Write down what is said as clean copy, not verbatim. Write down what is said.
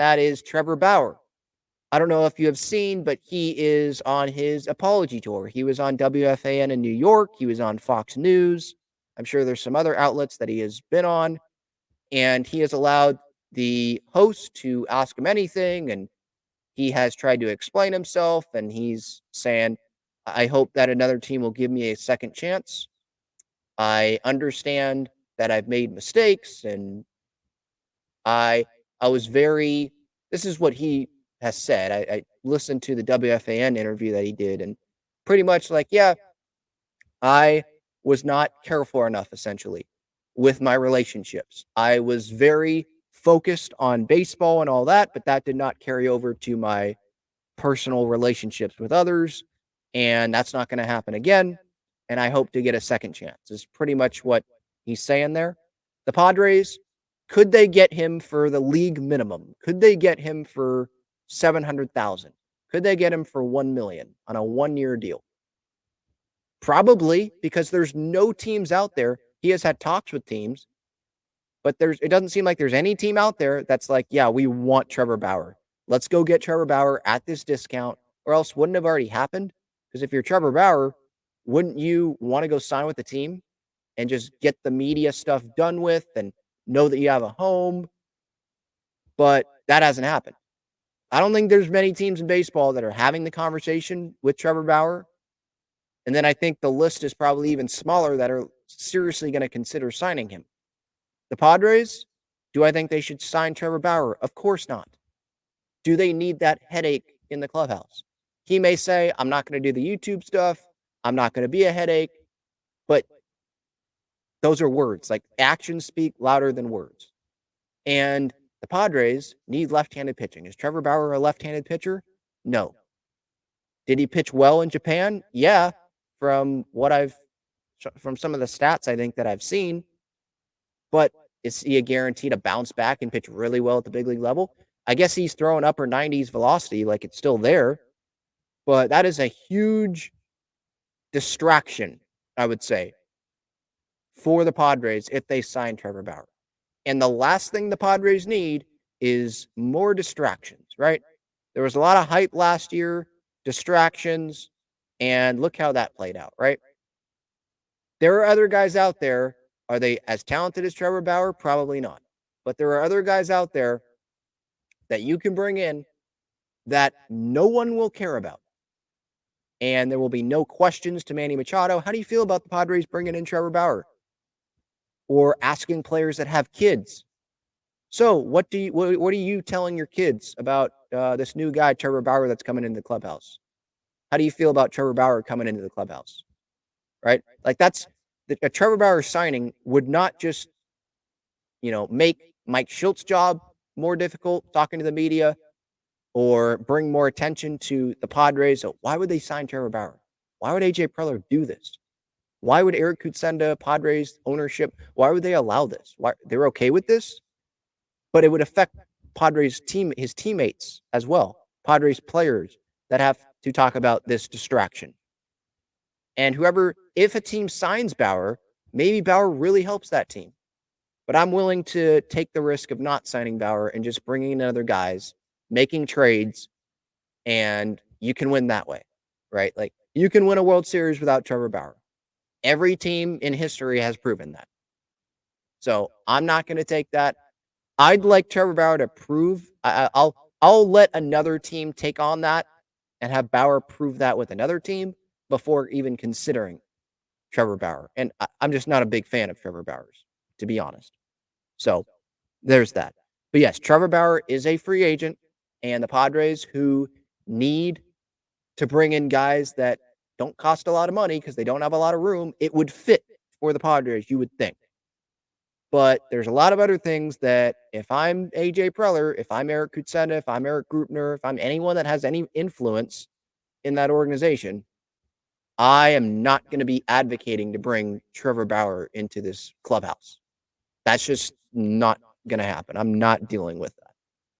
That is Trevor Bauer. I don't know if you have seen, but he is on his apology tour. He was on WFAN in New York. He was on Fox News. I'm sure there's some other outlets that he has been on. And he has allowed the host to ask him anything. And he has tried to explain himself. And he's saying, I hope that another team will give me a second chance. I understand that I've made mistakes. And I was very, this is what he has said. I listened to the WFAN interview that he did, and pretty much like, yeah, I was not careful enough, essentially, with my relationships. I was very focused on baseball and all that, but that did not carry over to my personal relationships with others. And that's not going to happen again. And I hope to get a second chance, is pretty much what he's saying there. The Padres, could they get him for the league minimum? Could they get him for 700,000? Could they get him for 1 million on a 1-year deal? Probably, because there's no teams out there. He has had talks with teams, but it doesn't seem like there's any team out there that's like, yeah, we want Trevor Bauer. Let's go get Trevor Bauer at this discount, or else wouldn't have already happened. Because if you're Trevor Bauer, wouldn't you want to go sign with the team and just get the media stuff done with and know that you have a home? But that hasn't happened. I don't think there's many teams in baseball that are having the conversation with Trevor Bauer. And then I think the list is probably even smaller that are seriously going to consider signing him. The Padres, do I think they should sign Trevor Bauer? Of course not. Do they need that headache in the clubhouse? He may say, I'm not going to do the YouTube stuff. I'm not going to be a headache. But those are words. Like, actions speak louder than words. And the Padres need left-handed pitching. Is Trevor Bauer a left-handed pitcher? No. Did he pitch well in Japan? Yeah. From some of the stats I think that I've seen. But is he a guarantee to bounce back and pitch really well at the big league level? I guess he's throwing upper 90s velocity, like it's still there. But that is a huge distraction, I would say, for the Padres if they sign Trevor Bauer. And the last thing the Padres need is more distractions, right? There was a lot of hype last year, distractions, and look how that played out, right? There are other guys out there. Are they as talented as Trevor Bauer? Probably not. But there are other guys out there that you can bring in that no one will care about. And there will be no questions to Manny Machado. How do you feel about the Padres bringing in Trevor Bauer? Or asking players that have kids. So what are you telling your kids about this new guy, Trevor Bauer, that's coming into the clubhouse? How do you feel about Trevor Bauer coming into the clubhouse? Right? Like, a Trevor Bauer signing would not just, make Mike Schultz's job more difficult talking to the media or bring more attention to the Padres. So why would they sign Trevor Bauer? Why would AJ Preller do this? Why would Eric Kutsenda, Padres ownership, why would they allow this? Why they're okay with this? But it would affect his teammates as well. Padres players that have to talk about this distraction. And if a team signs Bauer, maybe Bauer really helps that team. But I'm willing to take the risk of not signing Bauer and just bringing in other guys, making trades, and you can win that way, right? Like, you can win a World Series without Trevor Bauer. Every team in history has proven that. So I'm not going to take that. I'd like Trevor Bauer to prove. I'll let another team take on that and have Bauer prove that with another team before even considering Trevor Bauer. And I'm just not a big fan of Trevor Bauer's, to be honest. So there's that. But yes, Trevor Bauer is a free agent, and the Padres, who need to bring in guys that don't cost a lot of money because they don't have a lot of room, it would fit for the Padres, you would think. But there's a lot of other things that if I'm AJ Preller, if I'm Eric Kutsenda, if I'm Eric Grupner, if I'm anyone that has any influence in that organization, I am not going to be advocating to bring Trevor Bauer into this clubhouse. That's just not going to happen. I'm not dealing with that.